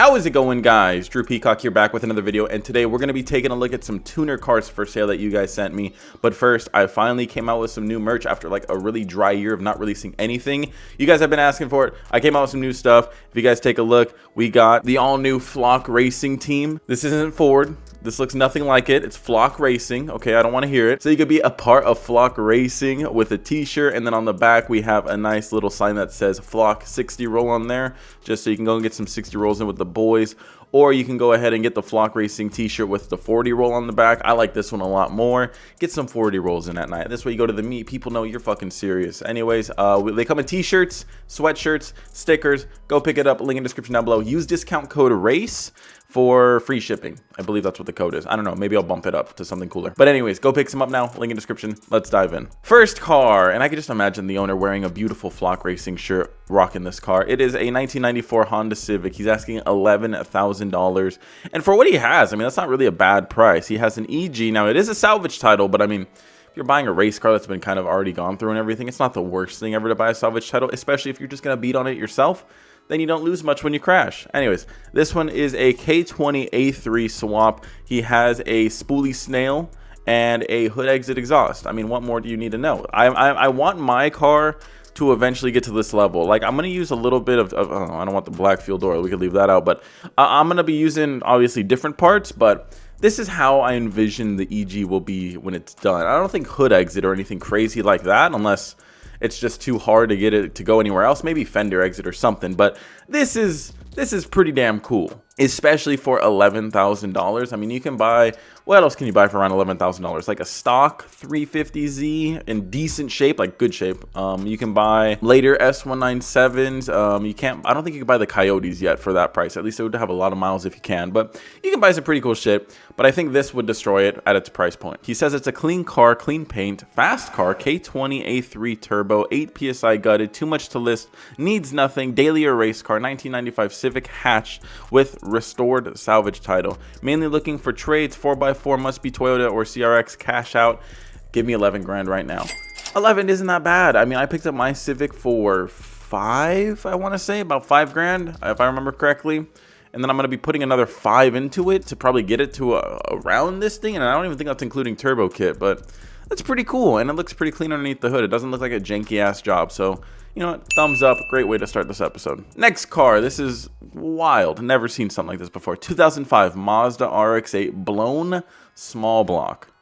How is it going, guys? Drew Peacock here, back with another video, and today we're going to be taking a look at some tuner cars for sale that you guys sent me. But first, I finally came out with some new merch after like a really dry year of not releasing anything. You guys have been asking for it. I came out with some new stuff. If you guys take a look, we got the all-new Flock Racing team. This isn't Ford. This looks nothing like it. It's Flock Racing. Okay, I don't want to hear it. So you could be a part of Flock Racing with a t-shirt, and then on the back we have a nice little sign that says Flock 60 roll on there, just so you can go and get some 60 rolls in with the boys. Or you can go ahead and get the Flock Racing t-shirt with the 40 roll on the back. I like this one a lot more. Get some 40 rolls in at night. This way you go to the meet, people know you're fucking serious. Anyways, they come in t-shirts, sweatshirts, stickers. Go pick it up, link in the description down below. Use discount code RACE for free shipping. I believe that's what the code is. I don't know, maybe I'll bump it up to something cooler. But anyways, go pick some up now, link in description. Let's dive in. First car, and I can just imagine the owner wearing a beautiful Flock Racing shirt, rocking this car. It is a 1994 Honda Civic. He's asking $11,000. And for what he has, I mean, that's not really a bad price. He has an EG. Now, it is a salvage title, but I mean, if you're buying a race car that's been kind of already gone through and everything, it's not the worst thing ever to buy a salvage title, especially if you're just gonna beat on it yourself. Then you don't lose much when you crash. Anyways, this one is a K20A3 swap. He has a spoolie snail and a hood exit exhaust. I mean, what more do you need to know? I want my car to eventually get to this level. Like, I'm gonna use a little bit of oh, I don't want the black field door, we could leave that out, but I'm gonna be using obviously different parts, but this is how I envision the EG will be when it's done. I don't think hood exit or anything crazy like that, unless it's just too hard to get it to go anywhere else. Maybe fender exit or something, but this is pretty damn cool, especially for $11,000. I mean, you can buy, what else can you buy for around $11,000? Like a stock 350Z in decent shape, like good shape. You can buy later S197s. You can't, I don't think you can buy the Coyotes yet for that price. At least it would have a lot of miles if you can, but you can buy some pretty cool shit. But I think this would destroy it at its price point. He says it's a clean car, clean paint, fast car, K20A3 turbo, 8 PSI gutted, too much to list, needs nothing, daily or race car, 1995 Civic hatch with restored salvage title. Mainly looking for trades, 4x4, must be Toyota or CRX, cash out. Give me 11 grand right now. 11 isn't that bad. I mean, I picked up my Civic for 5, I want to say, about 5 grand, if I remember correctly. And then I'm going to be putting another 5 into it to probably get it to around this thing. And I don't even think that's including turbo kit, but that's pretty cool. And it looks pretty clean underneath the hood. It doesn't look like a janky ass job. So, you know what? Thumbs up. Great way to start this episode. Next car. This is wild. Never seen something like this before. 2005 Mazda Rx-8 blown small block.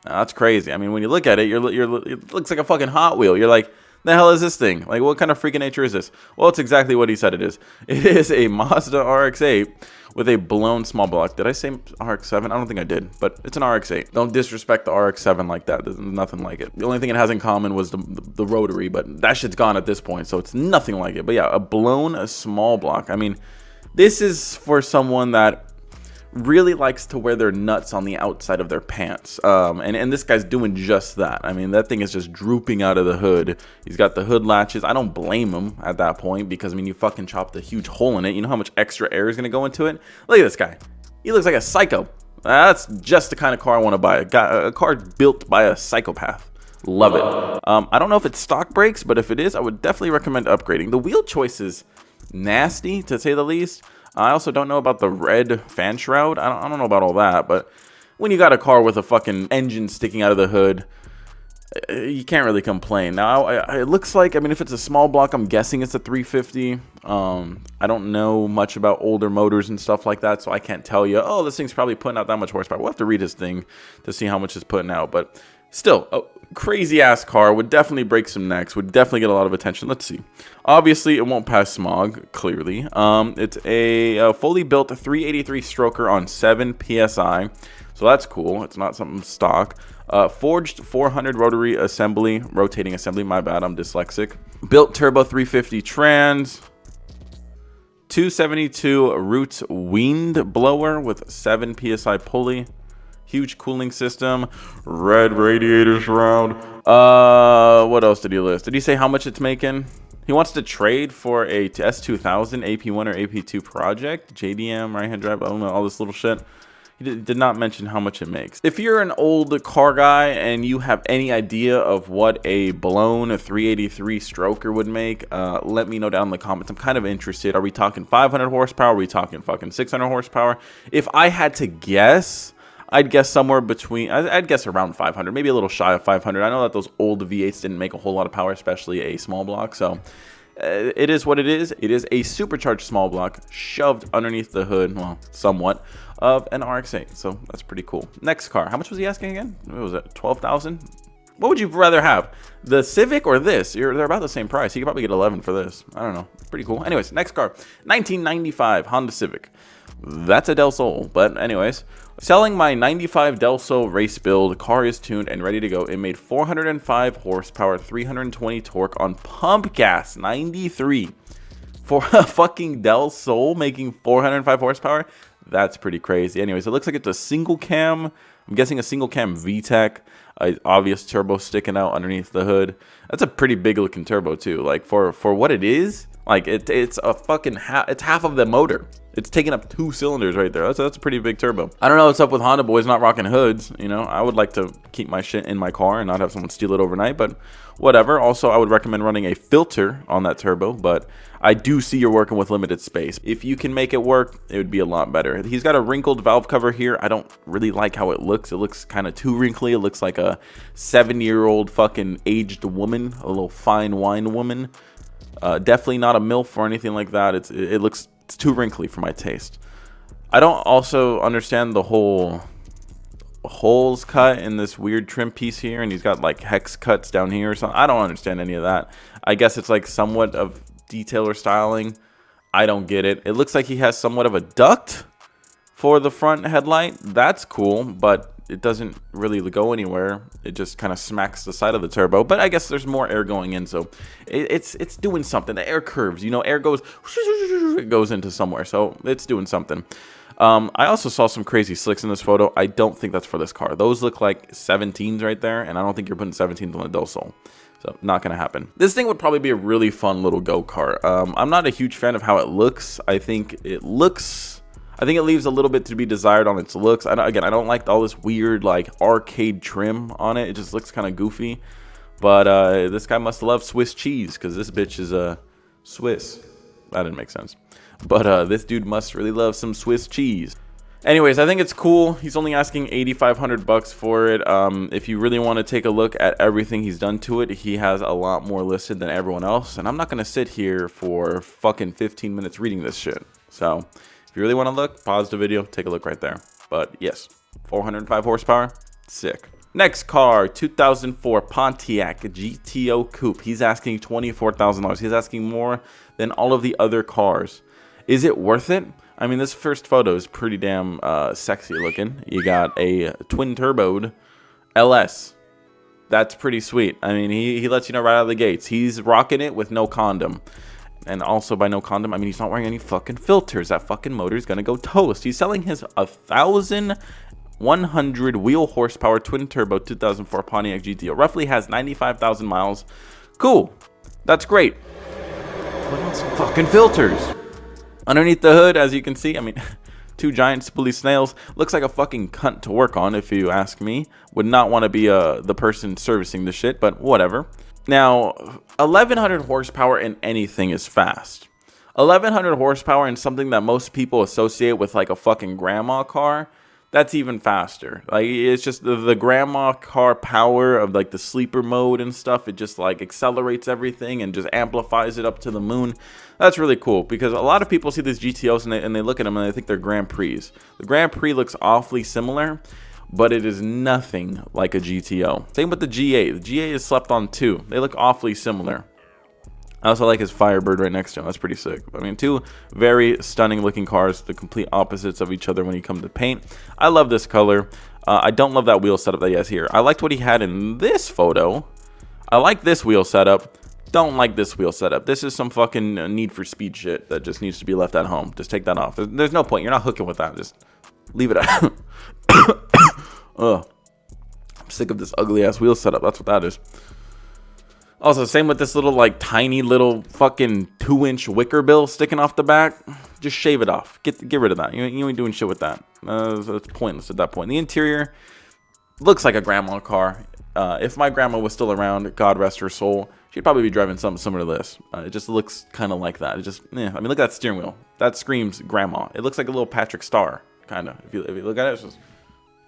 Now, that's crazy. I mean, when you look at it, it looks like a fucking Hot Wheel. You're like, the hell is this thing? Like, what kind of freaking nature is this? Well, it's exactly what he said it is. It is a Mazda RX-8 with a blown small block. Did I say RX-7? I don't think I did, but it's an RX-8. Don't disrespect the RX-7 like that. There's nothing like it. The only thing it has in common was the rotary, but that shit's gone at this point, so it's nothing like it. But yeah, a small block. I mean, this is for someone that really likes to wear their nuts on the outside of their pants, and this guy's doing just that. I mean, that thing is just drooping out of the hood. He's got the hood latches. I don't blame him at that point, because I mean, you fucking chopped a huge hole in it. You know how much extra air is going to go into it? Look at this guy. He looks like a psycho. That's just the kind of car I want to buy. A car built by a psychopath. Love it. I don't know if it's stock brakes, but if it is, I would definitely recommend upgrading. The wheel choice is nasty, to say the least. I also don't know about the red fan shroud. I don't know about all that, but when you got a car with a fucking engine sticking out of the hood, you can't really complain. Now, it looks like, I mean, if it's a small block, I'm guessing it's a 350. I don't know much about older motors and stuff like that, so I can't tell you, oh, this thing's probably putting out that much horsepower. We'll have to read his thing to see how much it's putting out, but still, a crazy ass car, would definitely break some necks, would definitely get a lot of attention. Let's see. Obviously, it won't pass smog, clearly. It's a fully built 383 stroker on 7 PSI, so that's cool. It's not something stock. Forged 400 rotary assembly, rotating assembly, my bad, I'm dyslexic. Built turbo 350 trans. 272 Roots wind blower with 7 PSI pulley. Huge cooling system, red radiator shroud. What else did he list? Did he say how much it's making? He wants to trade for a S2000 AP1 or AP2 project, JDM, right hand drive, I don't know, all this little shit. He did not mention how much it makes. If you're an old car guy and you have any idea of what a blown 383 stroker would make, let me know down in the comments. I'm kind of interested. Are we talking 500 horsepower? Are we talking fucking 600 horsepower? If I had to guess, I'd guess somewhere between, I'd guess around 500, maybe a little shy of 500. I know that those old V8s didn't make a whole lot of power, especially a small block. So it is what it is. It is a supercharged small block shoved underneath the hood, well, somewhat, of an Rx-8. So that's pretty cool. Next car. How much was he asking again? What was it? 12,000? What would you rather have? The Civic or this? They're about the same price. You could probably get 11 for this. I don't know. Pretty cool. Anyways, next car. 1995 Honda Civic. That's a Del Sol. But anyways, selling my 95 Del Sol race build. Car is tuned and ready to go. It made 405 horsepower, 320 torque on pump gas. 93. For a fucking Del Sol making 405 horsepower? That's pretty crazy. Anyways, it looks like it's a single cam. I'm guessing a single cam VTEC. Obvious turbo sticking out underneath the hood. That's a pretty big looking turbo too. Like for what it is, like it's a fucking it's half of the motor. It's taking up 2 cylinders right there. That's a pretty big turbo. I don't know what's up with Honda boys not rocking hoods. You know, I would like to keep my shit in my car and not have someone steal it overnight, but whatever. Also, I would recommend running a filter on that turbo, but I do see you're working with limited space. If you can make it work, it would be a lot better. He's got a wrinkled valve cover here. I don't really like how it looks. It looks kind of too wrinkly. It looks like a 7-year-old fucking aged woman, a little fine wine woman. Definitely not a MILF or anything like that. It looks too wrinkly for my taste. I don't also understand the whole holes cut in this weird trim piece here, and he's got like hex cuts down here or something. I don't understand any of that. I guess it's like somewhat of detail or styling. I don't get it. It looks like he has somewhat of a duct for the front headlight. That's cool, but it doesn't really go anywhere. It just kind of smacks the side of the turbo, but I guess there's more air going in, so it's doing something. The air curves, you know, air goes, it goes into somewhere, so it's doing something. I also saw some crazy slicks in this photo. I don't think that's for this car. Those look like 17s right there, and I don't think you're putting 17s on a Del Sol. So not gonna happen. This thing would probably be a really fun little go-kart. I'm not a huge fan of how it looks. I think it leaves a little bit to be desired on its looks. Again, I don't like all this weird like arcade trim on it. It just looks kind of goofy. But this guy must love Swiss cheese because this bitch is Swiss. That didn't make sense. But this dude must really love some Swiss cheese. Anyways, I think it's cool. He's only asking $8,500 for it. If you really want to take a look at everything he's done to it, he has a lot more listed than everyone else. And I'm not going to sit here for fucking 15 minutes reading this shit. So if you really want to look, pause the video, take a look right there. But yes, 405 horsepower, sick. Next car, 2004 Pontiac Gto Coupe. He's asking $24,000. He's asking more than all of the other cars. Is it worth it? I mean, this first photo is pretty damn sexy looking. You got a twin turboed LS. That's pretty sweet. I mean, he lets you know right out of the gates. He's rocking it with no condom. And also by no condom, I mean, he's not wearing any fucking filters. That fucking motor is going to go toast. He's selling his 1,100 wheel horsepower twin turbo 2004 Pontiac GTO. Roughly has 95,000 miles. Cool. That's great. Put on some fucking filters. Underneath the hood, as you can see, I mean, 2 giant spoolie snails. Looks like a fucking cunt to work on, if you ask me. Would not want to be the person servicing the shit, but whatever. Now, 1,100 horsepower in anything is fast. 1,100 horsepower in something that most people associate with like a fucking grandma car, that's even faster. Like, it's just the grandma car power of like the sleeper mode and stuff. It just like accelerates everything and just amplifies it up to the moon. That's really cool because a lot of people see these GTOs and they look at them and they think they're Grand Prix. The Grand Prix looks awfully similar, but it is nothing like a GTO. Same with the G8. The G8 is slept on too. They look awfully similar. I also like his Firebird right next to him. That's pretty sick. I mean, 2 very stunning looking cars, the complete opposites of each other when you come to paint. I love this color. I don't love that wheel setup that he has here. I liked what he had in this photo. I like this wheel setup. Don't like this wheel setup. This is some fucking Need for Speed shit that just needs to be left at home. Just take that off. There's no point. You're not hooking with that. Just leave it out. Ugh. I'm sick of this ugly ass wheel setup. That's what that is. Also, same with this little, like, tiny little fucking 2-inch wicker bill sticking off the back. Just shave it off. Get rid of that. You ain't doing shit with that. It's pointless at that point. The interior looks like a grandma car. If my grandma was still around, God rest her soul, she'd probably be driving something similar to this. It just looks kind of like that. It just, I mean, look at that steering wheel. That screams grandma. It looks like a little Patrick Star, kind of. If you look at it, it's just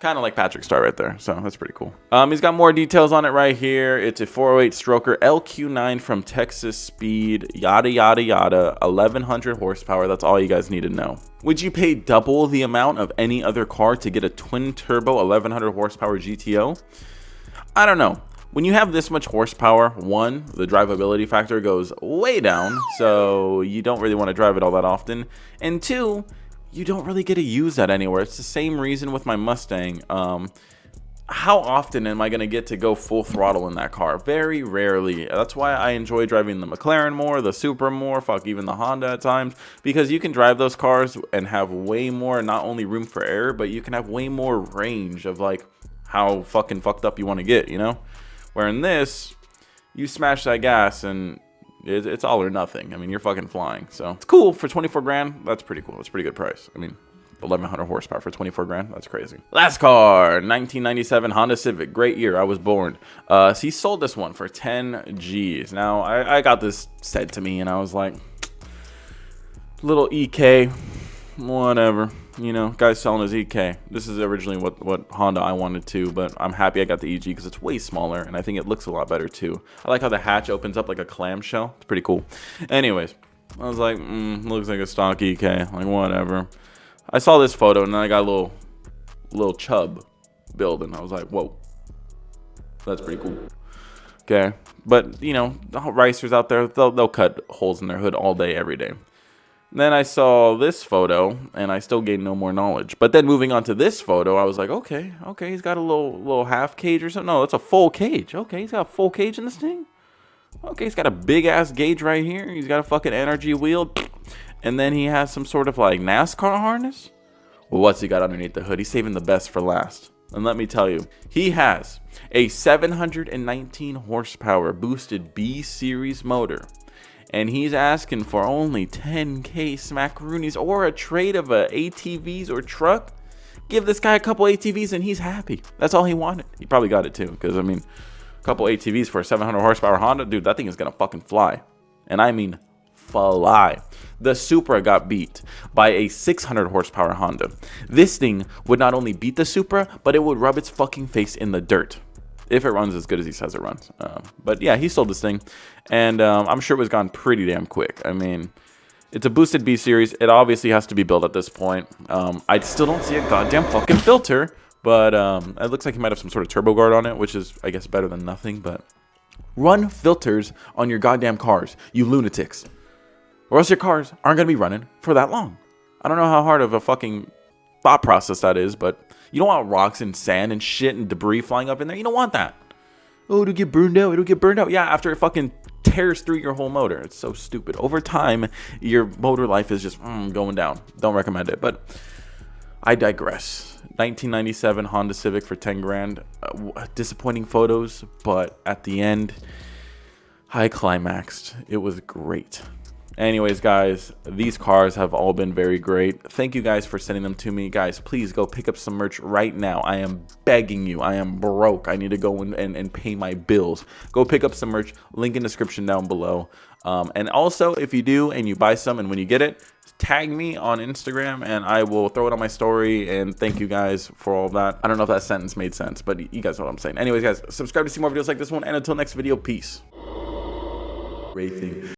kind of like Patrick Star right there. So that's pretty cool. He's got more details on it right here. It's a 408 stroker LQ9 from Texas Speed, yada, yada, yada, 1100 horsepower. That's all you guys need to know. Would you pay double the amount of any other car to get a twin turbo 1100 horsepower GTO? I don't know. When you have this much horsepower, one, the drivability factor goes way down, so you don't really want to drive it all that often. And two, you don't really get to use that anywhere. It's the same reason with my Mustang. How often am I going to get to go full throttle in that car? Very rarely. That's why I enjoy driving the McLaren more, the Supra more, fuck, even the Honda at times, because you can drive those cars and have way more, not only room for error, but you can have way more range of like how fucking fucked up you want to get, you know? Where in this, you smash that gas and it's all or nothing. I mean, you're fucking flying. So it's cool for 24 grand. That's pretty cool. That's a pretty good price. I mean, 1100 horsepower for 24 grand. That's crazy. Last car, 1997 Honda Civic. Great year. I was born. So he sold this one for 10 G's. Now, I got this said to me and I was like, little EK, whatever. You know, guy's selling his EK. This is originally what Honda I wanted to, but I'm happy I got the EG because it's way smaller and I think it looks a lot better too. I like how the hatch opens up like a clamshell. It's pretty cool. Anyways, I was like, looks like a stock EK. Like, whatever. I saw this photo and then I got a little chub building. I was like, whoa, that's pretty cool. Okay, but you know, the racers out there, they'll cut holes in their hood all day, every day. Then I saw this photo and I still gained no more knowledge. But then moving on to this photo, I was like, okay, he's got a little half cage or something. No, it's a full cage. Okay, he's got a full cage in this thing. Okay, he's got a big ass gauge right here. He's got a fucking energy wheel. And then he has some sort of like NASCAR harness. Well, what's he got underneath the hood? He's saving the best for last. And let me tell you, he has a 719 horsepower boosted B series motor. And he's asking for only 10K smackaroonies or a trade of a ATVs or truck. Give this guy a couple ATVs and he's happy. That's all he wanted. He probably got it too. Because, I mean, a couple ATVs for a 700 horsepower Honda, dude, that thing is going to fucking fly. And I mean fly. The Supra got beat by a 600 horsepower Honda. This thing would not only beat the Supra, but it would rub its fucking face in the dirt. If it runs as good as he says it runs. But yeah, he sold this thing. And I'm sure it was gone pretty damn quick. I mean, it's a boosted B series. It obviously has to be built at this point. I still don't see a goddamn fucking filter. But it looks like he might have some sort of turbo guard on it, which is, I guess, better than nothing. But run filters on your goddamn cars, you lunatics. Or else your cars aren't going to be running for that long. I don't know how hard of a fucking thought process that is, but you don't want rocks and sand and shit and debris flying up in there. You don't want that. Oh, it'll get burned out. It'll get burned out. Yeah, after it fucking tears through your whole motor. It's so stupid. Over time, your motor life is just going down. Don't recommend it. But I digress. 1997 Honda Civic for 10 grand. Disappointing photos, but at the end, I climaxed. It was great. Anyways, guys, these cars have all been very great. Thank you guys for sending them to me. Guys, please go pick up some merch right now. I am begging you. I am broke. I need to go and pay my bills. Go pick up some merch. Link in description down below. And also, if you do and you buy some and when you get it, tag me on Instagram and I will throw it on my story. And thank you guys for all that. I don't know if that sentence made sense, but you guys know what I'm saying. Anyways, guys, subscribe to see more videos like this one. And until next video, peace. Great thing.